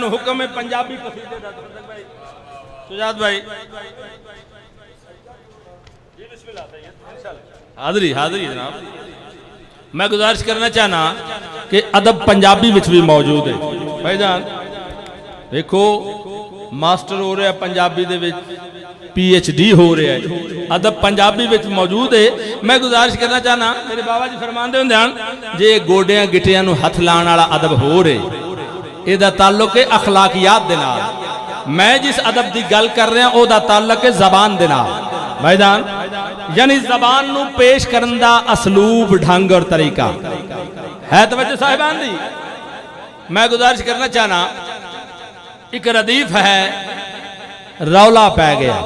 मैंने हुक्म है पंजाबी कसीदे दा भाई सुजात भाई हाजरी हाजरी जनाब। मैं गुजारिश करना चाहना कि अदब पंजाबी विच भी मौजूद है भाईजान। देखो मास्टर हो रहा है पंजाबी दे विच, PhD हो रहा है, अदब पंजाबी विच मौजूद है। मैं गुजारिश करना चाहना मेरे बाबा जी फरमाते होंदे हन जे गोडियां गिटियां नूं हथ लाण वाला अदब हो रहे इहदा ताल्लुक है अखलाकियात दे नाल। मैं जिस अदब की गल कर रहा ओहदा ताल्लुक है जबान दे नाल भाईजान, यानी जबान नूं पेश करन दा असलूब ढंग और तरीका है। तवज्जो साहिबान दी मैं गुजारिश करना चाहना एक रदीफ है रौला पै गया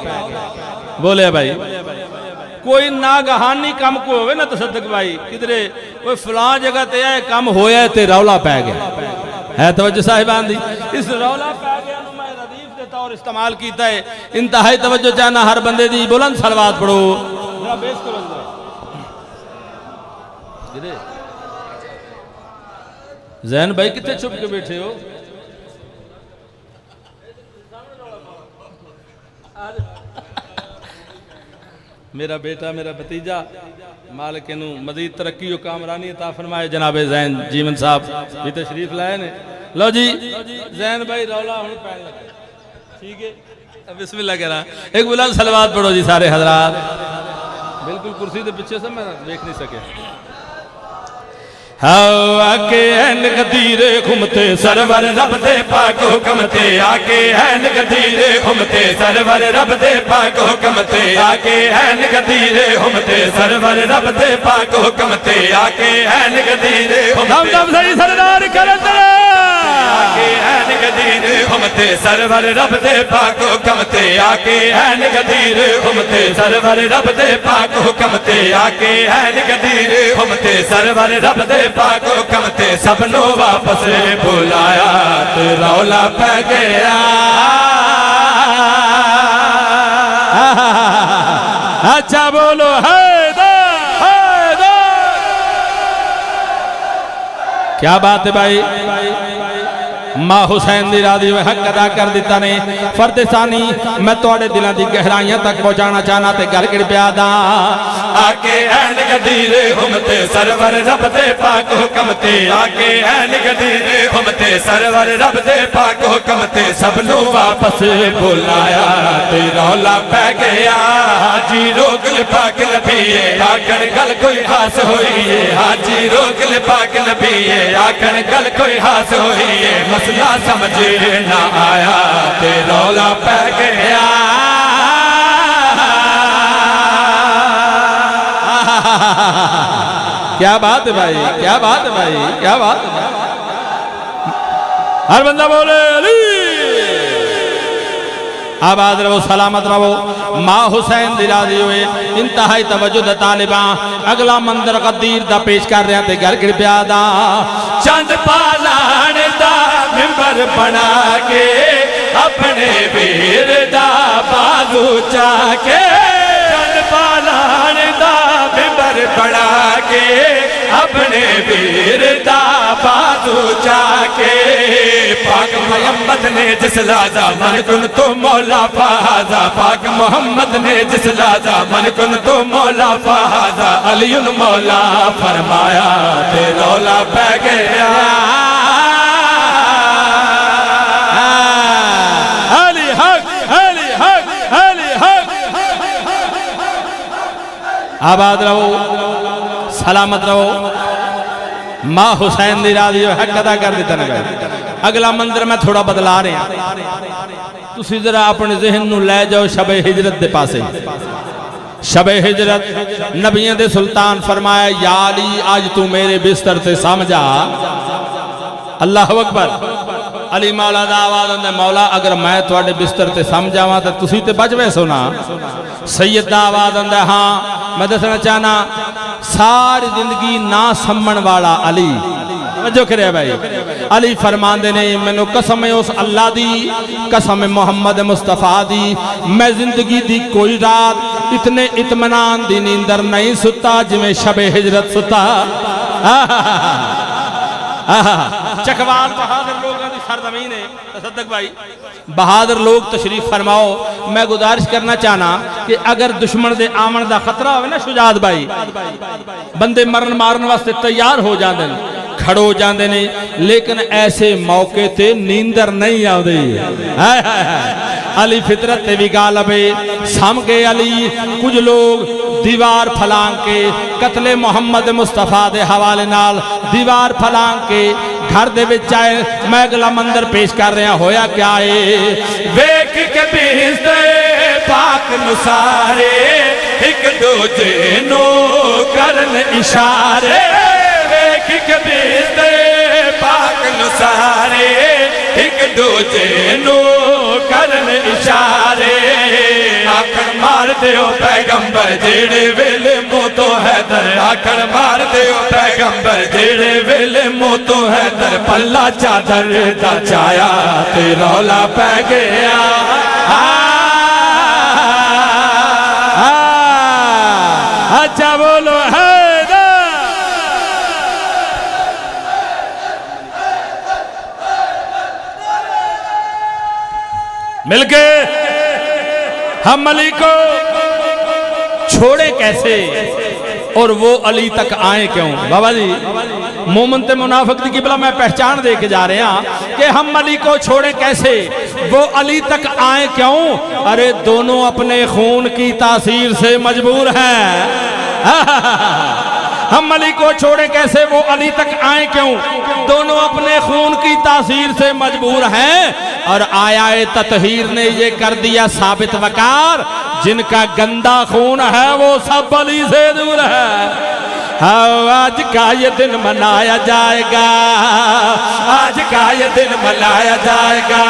बोले भाई कोई नागहानी कम को होवे ना तसद्दुक भाई किधरे कोई फलां जगह ते है कम होया ते रौला पै गया है। तवज्जो साहिबान दी इस रौला पै गया और इस्तेमाल कीता है। इंतहाई तवज्जो चाहना हर बंदे दी बुलंद सलवात पढ़ो। जैन भाई कितने चुप के बैठे हो? मेरा बेटा मेरा भतीजा मालिक इनू मजीद तरक्की और कामरानी अता फरमाए। जनाबे जैन जीवन साहब भी तशरीफ लाए ने। लो जी जैन भाई रौला हुण पैन लगा ठीक है बिस्मिल्लाह कह रहा एक बुलंद सलवात पढ़ो जी सारे हजरात। बिल्कुल कुर्सी के पीछे से मैं देख नहीं सके। आके हैं गदीरे घूमते सरवर रब दे पाक हुक्म ते आके हैं गदीरे घूमते सरवर रब दे पाक हुक्म ते आके हैं गदीरे घूमते सरवर रब दे पाक हुक्म ते आके हैं गदीरे घूमते सही सरदार करते आके हैं गदीरे घूमते सरवर रब दे पाक हुक्म ते आके हैं गदीरे घूमते सरवर रब दे पाक हुक्म ते आके हैं गदीरे घूमते सरवर रब दे पाक हुक्म ते सबनों वापस बुलाया ते रौला पै गया। अच्छा बोलो हैदर हैदर। क्या बात है भाई मां हुसैन दी राज़ी वे हक अदा कर दिता ने। फर्द सानी मैं तोड़े दिलों की गहराइयां तक पहुंचाना चाहना ते गल कर पिया दा आके ऐन गदीरे हुमते सरवर रब दे पाक हुक्म ते आके ऐन गदीरे हुमते सरवर रब दे पाक हुक्म ते सबनों वापस बुलाया ते रौला पै गया। हाजी रोक ले पाक नबीए आखन गल कोई खास होई है। हाजी रोक ले पाक नबीए आखन गल कोई खास होई है। मसला समझ ना आया ते रौला पै गया। क्या बात है भाई क्या बात है भाई क्या बात है। हर बंदा बोले अली आबाद रहो सलामत रहो। मां हुसैन दी राज़ी हुए इंतहाई तवज्जो दा तालिबां अगला मंदिर गदीर दा पेश कर रहा ते घर गिर पिया दा चंद पालान दा मिंबर बना के अपने वीर दा बाजू चाके चंद पालान दा मिंबर बना के अपने वीर दा बाजू चाके पाक मोहम्मद ने जिस लाजा मन कुन तो मौला फाजा पाक मोहम्मद ने जिस लाजा मन कुन तो मौला फाजा अलीउन मौला फरमाया ते रौला पै गया। अली हक अली हक अली हक। आबाद रहो सलामत रहो। मां हुसैन दी राज़ी हक अदा कर दिता ना। अगला मंदिर मैं थोड़ा बदला रहा तुसी जरा अपने जहन नू लै जाओ शबे हिजरत दे पासे। शबे हिजरत नबियों दे सुल्तान फरमाया या अली आज तू मेरे बिस्तर से समझा। अल्लाह अकबर। अली मौला दा आवाज़ आंदा मौला अगर मैं तुहाडे बिस्तर ते सम जावां तां तुसी ते बच वैसो ना। सैयद दा आवाज़ आंदा हाँ मैं दसना चाहना सारी जिंदगी ना समण वाला अली जो करे भाई अली फरमांदे ने मैनू कसम है उस अल्लाह दी कसम मोहम्मद मुस्तफा दी मैं जिंदगी दी कोई रात इतने इत्मीनान दी नींदर नहीं सुता जिवें शबे हिजरत सुता। चकवाल बहादुर लोगों की सरजमीन है। तसद्दक भाई बहादुर लोग तशरीफ फरमाओ। मैं गुजारिश करना चाहना कि अगर दुश्मन के आवन का खतरा हो ना शुजात भाई, बंदे मरन मारन वास्ते तैयार हो जाते हैं, खड़ो जाते ने, लेकिन ऐसे मौके ते नींदर नहीं आती। अली फितरत भी गालबे सम गए अली। कुछ लोग दीवार फलांग के कतले मुहम्मद मुस्तफा के हवाले नाल दीवार फलांग के घर दे विच आए। मैं अगला मंदिर पेश कर रहा। होया क्या है? वेख के भेजदे पाक नुसारे, एक दूजे नो करन इशारे। वेख के भेजदे पाक नुसारे, एक दूजे नो करन इशारे। आखड़ मार दियो पैगंबर जेड़े वेले मुँह तो हैदर। आखड़ मार दियो पैगंबर जेड़े वेले मुँह तो हैदर। पल्ला चादर दा छाया ते रौला पै गया। अच्छा बोलो हैदर। मिलके हम अली को छोड़े कैसे और वो अली तक आए क्यों? बाबा जी मोमन ते मुनाफिक दी किबला मैं पहचान दे के जा रहे हैं कि हम अली को छोड़े कैसे, वो अली तक आए क्यों? अरे दोनों अपने खून की तासीर से मजबूर हैं। हम अली को छोड़े कैसे, वो अली तक आए क्यों? दोनों अपने खून की तासीर से मजबूर हैं। और आया ततहीर ने ये कर दिया साबित वकार, जिनका गंदा खून है वो सब अली से दूर है। आज का ये दिन मनाया जाएगा, आज का ये दिन मनाया जाएगा,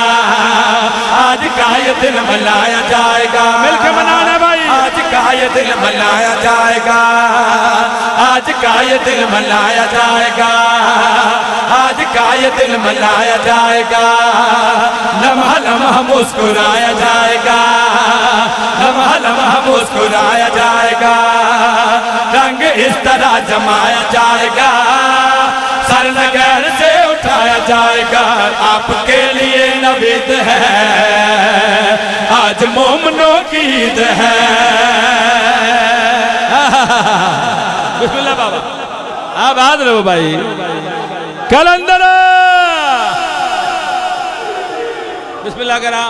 आज का ये दिन मनाया जाएगा। मिलके मनाना भाई। आज का ये दिन मनाया जाएगा, आज का ये दिन मनाया जाएगा, आज का ये दिन मनाया जाएगा। लम्हा लम्हा मुस्कुराया जाएगा, लम्हा लम्हा मुस्कुराया जाएगा। रंग इस तरह जमाया जाएगा, सर नगर से उठाया जाएगा। आपके लिए नवीद है, आज मोमनों की ईद है। बिस्मिल्लाह बाबा, आबाद रहो भाई। कलंदर बिस्मिल्लाह करा।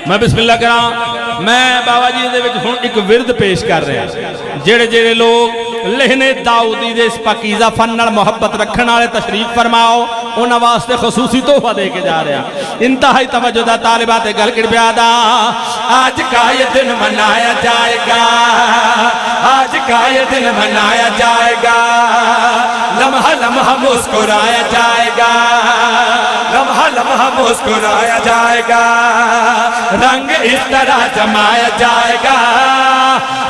मैं बिस्मिल्लाह करा। मैं बाबा जी दे विच हुण एक विरद पेश कर रहा। जेड़े जेड़े लोग लहने दाऊदी दे इस पाकीज़ा फन नाल मुहब्बत रखने वाले तशरीफ फरमाओ, उन्हां वास्ते खसूसी तोहफा दे के जा रहा। इंतहाई तवज्जो दा तालिबा ते गल किरबिया दा। आज का ये दिन मनाया जाएगा, आज का ये दिन मनाया जाएगा। लम्हा लम्हा मुस्कुराया जाएगा, लम्हा लम्हा मुस्कुराया जाएगा। रंग इस तरह जमाया जाएगा,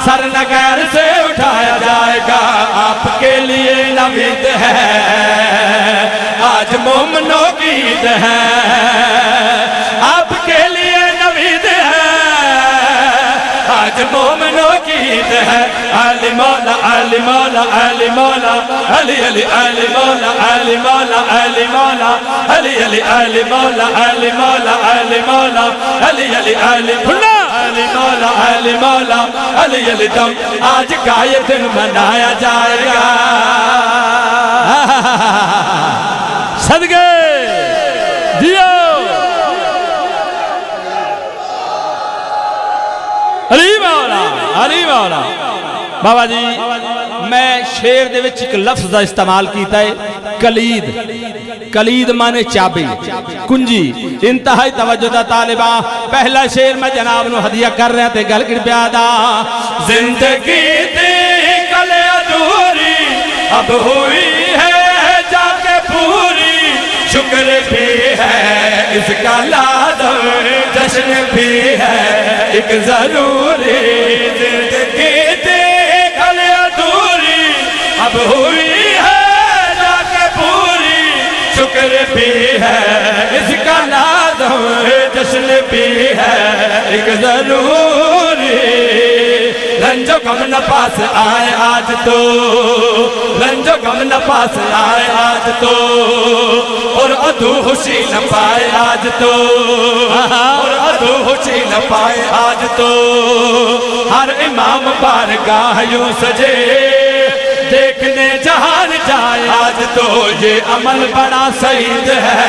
सर नगर से उठाया जाएगा। आपके लिए नवीद है, आज मोमनों की ईद है। आपके लिए नवीद है, आज मोमनों की ईद है। अली मौला अली मौला अली मौला अली अली अली मौला अली मौला अली मौला अली अली अली मौला अली मौला अली मौला अली अली अली अली मौला अली मौला अली अली दम। आज का ये दिन मनाया जाएगा। सदके दियो अली मौला अली मौला। बाबा जी मैं शेर दे विच एक लफ्ज़ का इस्तेमाल किया है, कलीद। कलीद माने चाबी, कुंजी। इंतहाई तवज्जो दा तालिबा। पहला शेर मैं जनाब नू हदिया कर रहा ते गल किरबिया दा। जिंदगी दी कल अधूरी अब हुई है जाके पूरी। शुक्र भी है इसका लाज़म, जश्न भी है एक जरूरी। जिंदगी दी कल अधूरी अब हुई है जाके पूरी। शुक्र भी है इसका लाज़म, कदम जश्न भी है एक जरूरी, रंजो गम न पास आए आज तो, रंजो गम न पास आए आज तो, और अधू खुशी न पाए आज तो, और अधू खुशी न पाए आज तो। हर इमाम बारगाह यूं सजे देखने जहान जाए आज तो, ये अमल बड़ा सईद है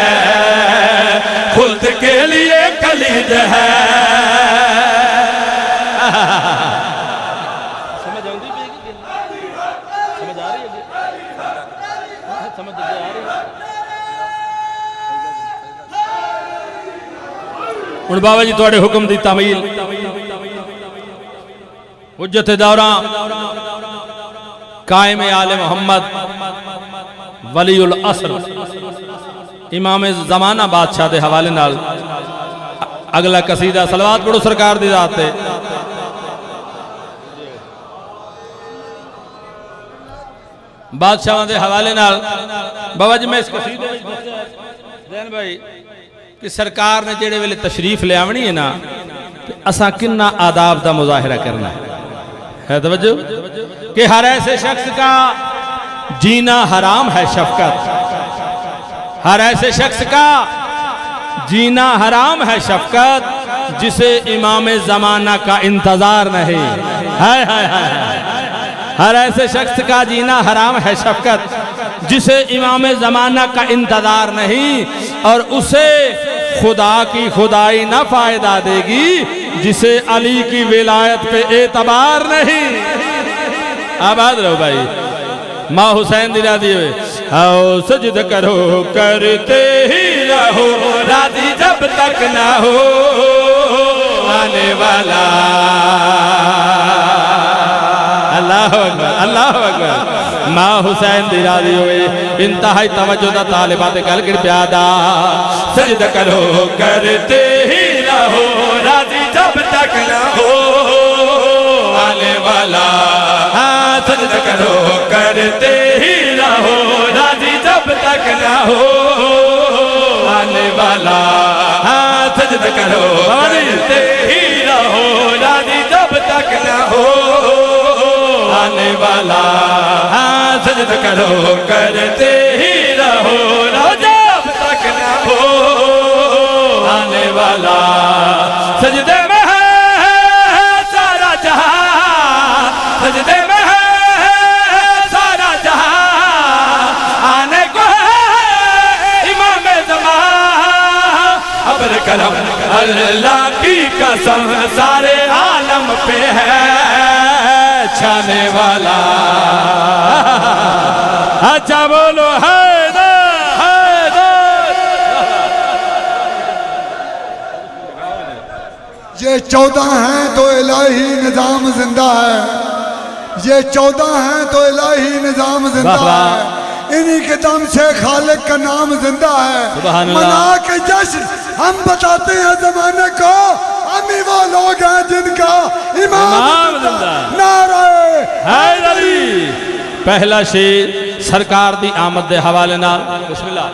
खुल्द के लिए कलीद है। समझ आउंदी पई कि समझ आ रही है, समझ आ रही है। हुण बाबा जी तुहाडे हुक्म दी तामील हुज्जत दौरा कायम आले मोहम्मद वलीउल असर इमाम ज़माना बादशाह के हवाले नाल अगला कसीदा सलवात पढ़ो सरकार दी रात ते। बादशाह के हवाले नाल बाबा जी मैं इस कसीदे विच दस्सिया जैन भाई कि सरकार ने जेड़े वेले तशरीफ लियावनी है ना असा किन्ना आदाब का मुजाहरा करना है तवज्जो कि हर ऐसे शख्स का जीना हराम है शफकत, हर ऐसे शख्स का जीना हराम है शफकत जिसे इमाम ज़माना का इंतजार नहीं है, हर ऐसे शख्स का जीना हराम है शफकत जिसे इमाम ज़माना का इंतजार नहीं, और उसे खुदा की खुदाई ना फायदा देगी जिसे अली की विलायत पे एतबार नहीं। आबाद रहो भाई, माँ हुसैन दिला दिए आओ सजद करो करते ही रहो राजी जब तक ना हो आने वाला। अल्लाह अकबर अल्लाह अकबर। माँ हुसैन दिला दिए इंतहाई तवज्जो दा तालिबात कल गिर प्यादा सजद करो करते ही रहो राजी जब तक ना हो आने वाला। सजद करो करते ही रहो राजी जब तक ना हो आने वाला। सजद करो करते ही रहो राजी जब तक ना हो आने वाला। सजद करो करते ही रहो राजी जब तक ना हो आने वाला। सजदे में है सारा जहां, सजदे में करम अल्लाह की कसम सारे आलम पे है छाने वाला। अच्छा बोलो हैदर हैदर। ये 14 हैं तो इलाही निजाम जिंदा है, ये 14 हैं तो इलाही निजाम जिंदा है, इन्हीं के दम से खालिक का नाम जिंदा है। मना के जश्न हम बताते हैं जमाने को, हम ही वो लोग हैं जिनका इमाम जिंदा। नारे हैदरी। पहला शेर सरकार दी आमद दे हवाले नाल बिस्मिल्लाह।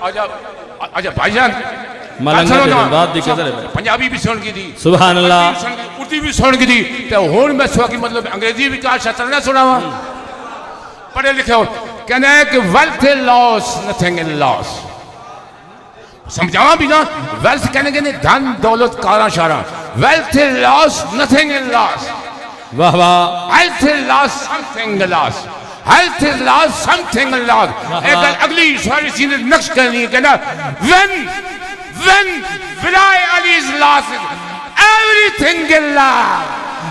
अच्छा भाईजान बात दी कदर है, पंजाबी भी सुन की थी, सुभान अल्लाह, उर्दू भी सुन की थी, तो हुण मैं सुना की मतलब अंग्रेजी भी का शतर ना सुनावा। पढ़े लिखे हो कहना है कि wealth loss nothing in loss. समझावा भी ना, वेल्थ कहने के धन दौलत कारा शारा, wealth loss nothing in loss. वाह वाह। Health loss something loss, health is loss something loss. एक अगली सारी चीजें नक्श करनी है कहना when Bilal Ali's lost everything in love.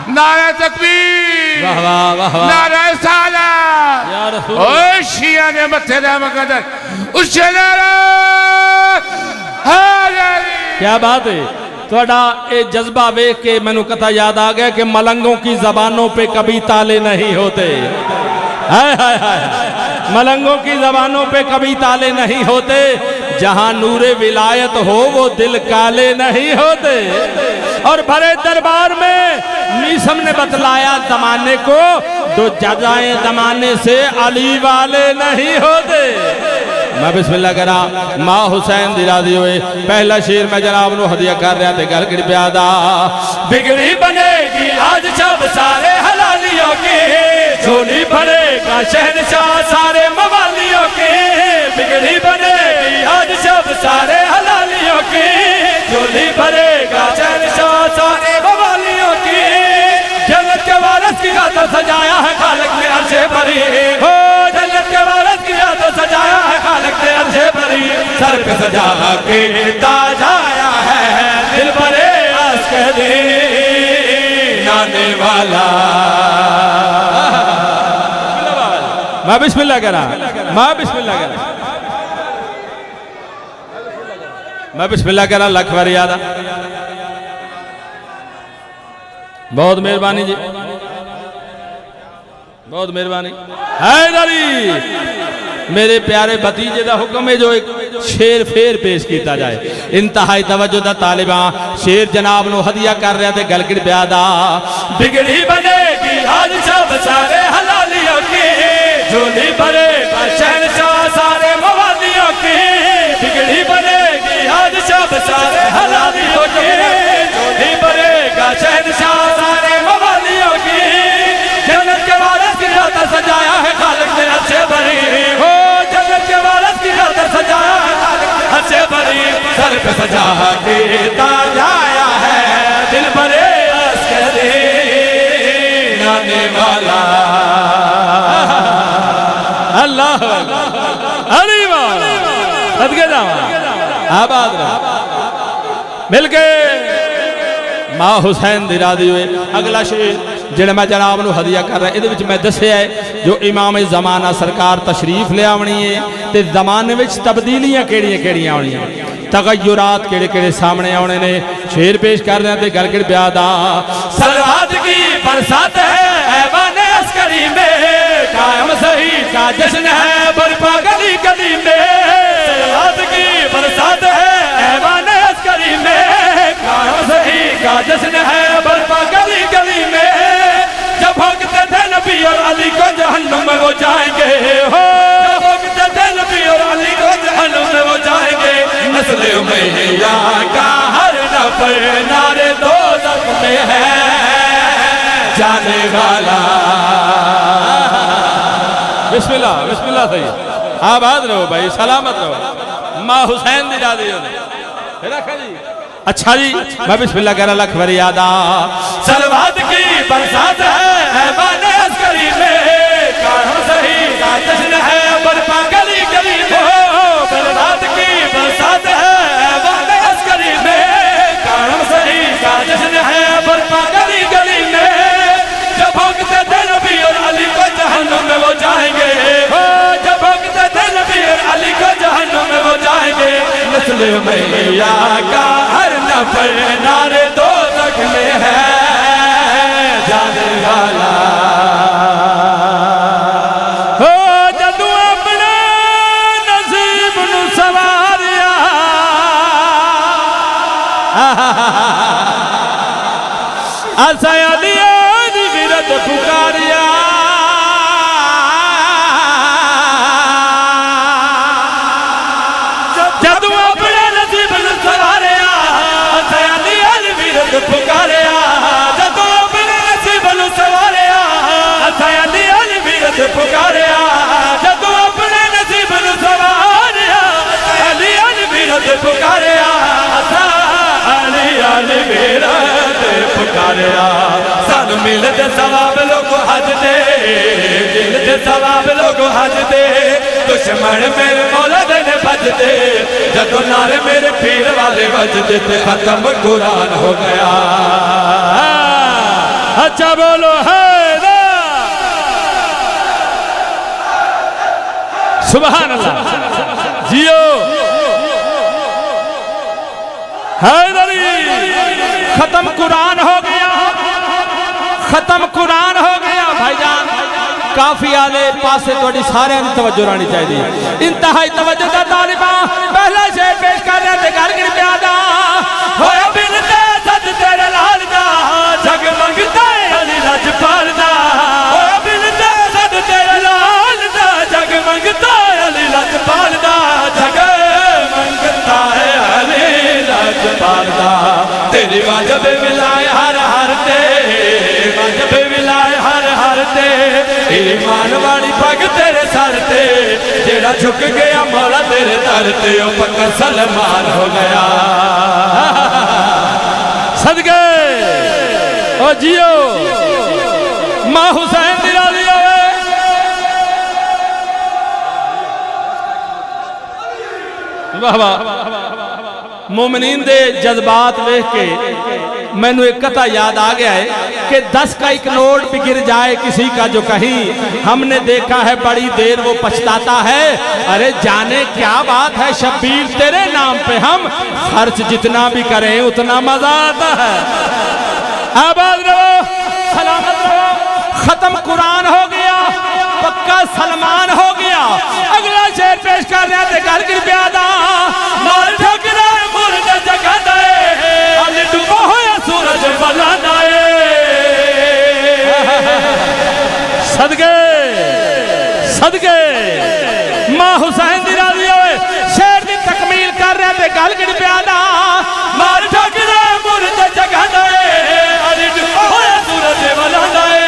नारा तकबीर, वाह वाह वाह वाह, नारा साला या रसूल। ओ शिया ने मथे दा मकदर उस नारा। क्या बात है। थोड़ा ये जज्बा वेख के मैनू कथा याद आ गया कि मलंगों की जबानों पे कभी ताले नहीं होते। हाय हाय हाय, मलंगों की जबानों पे कभी ताले नहीं होते, जहां नूरे विलायत हो वो दिल काले नहीं होते। और भरे दरबार में मीसम ने बतलाया जमाने को, तो जजाएं जमाने से अली वाले नहीं होते। मैं बिस्मिल्लाह करा मां हुसैन दी राजी होए पहला शेर मैं जनाब नु हदिया कर रहा ते गल कर पिया दा बिगड़ी बनेगी आज सब सारे हलालियों की झोली भरेगा शहनशाह सारे मवालियों की बिगड़ी बनेगी आज सब सारे हलालियों की झोली भरेगा शहनशाह सारे मवालियों की जन्नत के वारिस की गाता सजाया है खालिक ने अर्शे भरी हो जन्नत के वारिस की गाता सजाया है खालिक ने अर्शे भरी सर पे सजा के ताज आया है दिल भरे अस्करी नाने वाला मैं बिस्मिल्लाह करा मैं बिस्मिल्लाह करा मैं बिस्मिल्लाह करा लख बार याद आ बहुत मेहरबानी जी बहुत मेहरबानी हैदरी मेरे प्यारे भतीजे का हुक्म है जो एक शेर फेर पेश किया जाए इंतहाई तवज्जो दा तालिबा शेर जनाब नु हदिया कर रहा थे गलगिड़ प्यादा बिगड़ी बनेगी आज सब सारे हलालियों की झोली भरेगा शहनशाह सारे मवालियों की बिगड़ी बनेगी आज सब सारे हलालियों की झोली भरेगा शहनशाह सारे मवालियों की जन्नत के वारिस की गाता सजाया है खालिक ने अच्छे भरी हो जन्नत के वारिस की गाता सजाया है खालिक ने अच्छे भरी सर पे सजा के ताज आया है दिल भरे अस्करी नाने वाला अल्लाह अली वाला सदके जावा आबाद रहा मिलके मां हुसैन दी राजी हुए अगला शेर जिहड़ा मैं जनाब नू हदिया कर रहा इहदे विच मैं दस्सिया है जो इमाम ज़माना सरकार तशरीफ ले आवनी है ते ज़माने विच तब्दीलियां केड़ियां आवनियां तगय्युरात केड़े सामने आने ने शेर पेश कर रहे हैं ते गलगिड़ ब्यादा सलावत की बरसात है ऐवान अस्करी में कायम सही का जश्न है बरपा गली गली में सलावत की बरसात है ऐवान अस्करी में कायम सही का जश्न है बरपा गली गली में जब भोगते थे नबी और अली को जहन्नुम में वो जाएंगे हो जब भोगते थे नबी और अली को जहन्नुम में वो जाएंगे नस्ल मैया का हर नफर नारे दोज़ख में है जाने वाला बिस्मिल्लाह बिस्मिल्लाह सही आबाद रहो भाई सलामत रहो मां हुसैन दी राजी हो जी अच्छा जी मैं बिस्मिल्लाह कह रहा लख बार याद आ सलवात की बरसात है ऐवान अस्करी में कायम सही का जश्न है बरपा गली गली में सलवात की बरसात है ऐवान अस्करी में कायम सही का जश्न है बरपा गली गली में जब भोगते थे नबी और अली को जहन्नुम में वो जाएंगे जब भोगते थे नबी और अली को जहन्नुम में वो जाएंगे नस्ल मैया का हर नफर नारे दोज़ख में है जाने वाला हो जदू अपने नसीब नु सवारिया असा अलिया दी विरत पुकारिया जदू अपने नसीब नु सवारिया असा अलिया दी विरत पुकारिया जदू अपने नसीब नु सवारिया असा अलिया दी विरत पुकारिया जदू अपने नसीब नु सवारिया अलिया दी विरत पुकारिया असा अलिया दी विरत पुकारिया सानू मिलदे सवाब लोग हज दे मिलदे सवाब लोग हज दे दुश्मन मेरे मौला दे ने भज दे जदों नारे मेरे पीर वाले बजदे ते खत्म कुरान हो गया अच्छा बोलो हैदर सुभान अल्लाह जियो हैदरी खत्म कुरान हो गया खत्म कुरान हो गया भाईजान काफी आले पासे थोड़ी सारे तवज्जो रहनी चाहिए इंतहाई तवज्जो दा तालिबा पहला शेर पेश कर रहे थे गलगिड़ प्यादा होया बिनते सद तेरे लाल दा जग मंगता अली लजपाल दा होया बिनते सद तेरे लाल दा जग मंगता अली लजपाल दा जब मिलाए हर हर ते जब मिलाए हर हर ते ईमान वाली पग तेरे सर ते जेड़ा झुक गया मौला तेरे दर ते ओ पक्का सलमान हो गया सदके ओ जियो मां हुसैन दी राज़ी होवे वाह वाह मोमिनीन दे जज्बात देख के मैनू एक कथा याद आ गया है कि 10 का एक नोट भी गिर जाए किसी का जो कहीं हमने देखा है बड़ी देर वो पछताता है। अरे जाने क्या बात है शब्बीर तेरे नाम पे हम खर्च जितना भी करें उतना मजा आता है। आबाद रहो सलामत रहो। खत्म कुरान हो गया पक्का सलमान हो गया। अगला शेर पेश कर रहे थे गल गिर प्यादा मार ठोकरा मुर्द जगा दे अल डूबा होया सूरज बला दाए सदके सदके मां हुसैन दी राज़ी होए। शेर दी तकमील कर रहे थे गल गिर प्यादा मार ठोकरा मुर्द जगा दे अल डूबा होया सूरज बला दाए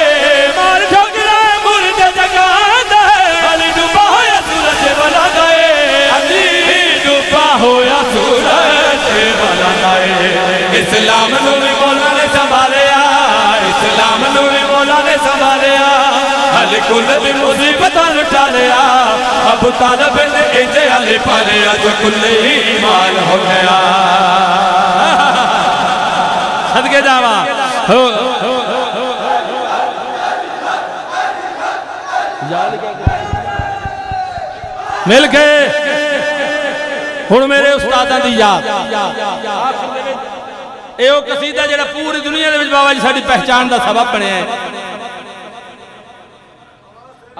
मार ठोकरा मुर्द जगा दे अल डूबा होया सूरज बला दाए अली डूबा होया सूरज बला दाए। इस्लाम नू भी मौला ने संभालिया इस्लाम नू भी मौला ने संभालिया हल कुल दी मुसीबत लुटा लिया अबू तालिब ने इंजे अली पालिया जो कुल ईमान हो गया सदके जावा हो मिल के हुण मेरे उस्तादां दी याद ਇਹ ਉਹ ਕਸੀਦਾ ਜਿਹੜਾ पूरी दुनिया ਦੇ ਵਿੱਚ बाबा जी साडी पहचान ਦਾ सबब ਬਣਿਆ है।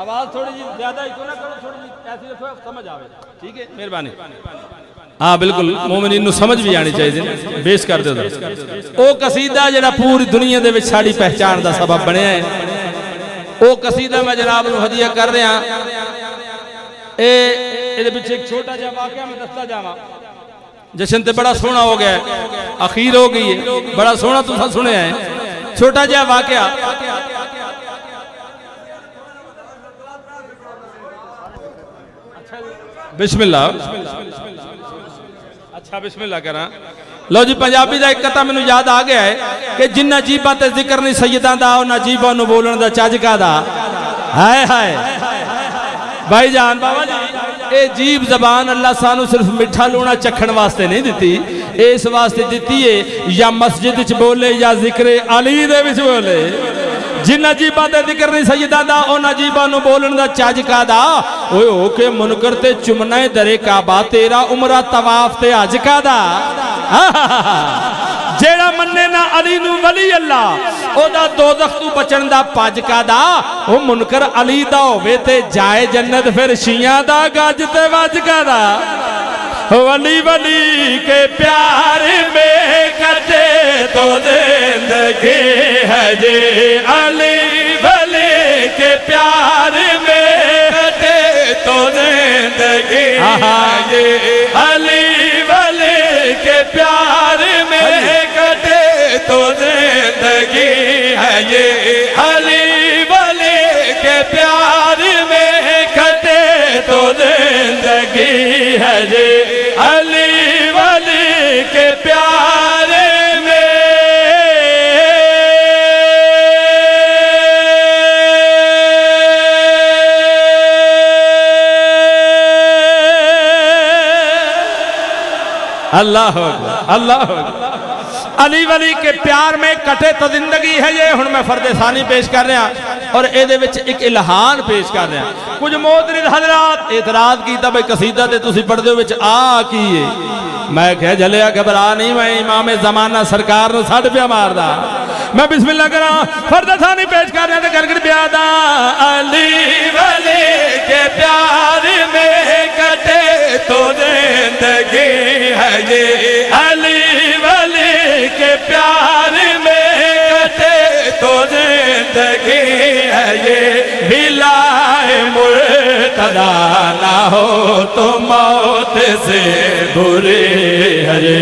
आवाज थोड़ी जी ज्यादा इको ना करो थोड़ी जी ऐसी रखो समझ आवे ठीक है मेहरबानी। हाँ बिल्कुल मोमिनीन नूं समझ भी आनी चाहिए बेस कर दो ਉਹ ਕਸੀਦਾ ਜਿਹੜਾ पूरी दुनिया ਦੇ ਵਿੱਚ साडी पहचान ਦਾ सबब ਬਣਿਆ है। ਉਹ ਕਸੀਦਾ मैं जनाब ਨੂੰ हदिया कर रहा ਇਹਦੇ ਵਿੱਚ एक छोटा ਜਿਹਾ वाकया मैं दसदा जावां। जशन ते बड़ा सोहना हो गया है अखीर हो गई है बड़ा सोहना तुसा सुनिया है छोटा जिहा वाकया। बिस्मिल्लाह अच्छा बिस्मिल्लाह करा लो जी पंजाबी का एक कथा मैनू याद आ गया है कि जिन्ना जीबां ते जिक्र नहीं सैयदां दा उन्हां जीबां नूं बोलण दा चज कादा हाय हाय भाई जान बाबा जी ये जीब जबान अल्लाह सानू सिर्फ मिठा लूना चखण वास्ते नहीं दिती इस वास्ते दिती है या मस्जिद च बोले या जिक्र अली दे विच बोले जिन्ना जीबां ते जिक्र नहीं सैयदां दा उन्हां जीबां नूं बोलण दा चज कादा ओए हो के मुनकर ते चुमना दरे काबा तेरा उमरा तवाफ ते हज कादा जेड़ा मन्ने ना अली नू वली अल्लाह ओदा दोज़ख तू बचन दा पज कादा ओ मुनकर अली दा होवे ते जाए जन्नत फिर शियां दा गज ते वज कादा वली वली के प्यार में कटे तो जिंदगी है जे अली वली के प्यार में कटे तो जिंदगी है जे अली वली के प्यार में कटे तो जिंदगी है ये अली वली के प्यार में कटे तो जिंदगी है ये अली वली के प्यार में। अल्लाह अल्लाह अली वली के प्यार में कटे तो जिंदगी है ये। हुण मैं फर्दे सानी पेश कर रहा और ये एक इल्हान पेश कर रहा। कुछ मोहतरम हजरात एतराज किया भाई कसीदा ते तुसीं पढ़दे विच आ की है। मैं क्या जलिया घबरा नहीं मैं इमाम जमाना सरकार नूं सड़ पिया मारदा। मैं बिस्मिल्लाह करा फर्दे सानी पेश कर रहा गलगड़ प्यादा अली वली के प्यार में कटे तो जिंदगी है ये अली वली के प्यार में कटे तो जिंदगी है ये हिलाए मुर्तदा ना हो तो मौत से बुरी है ये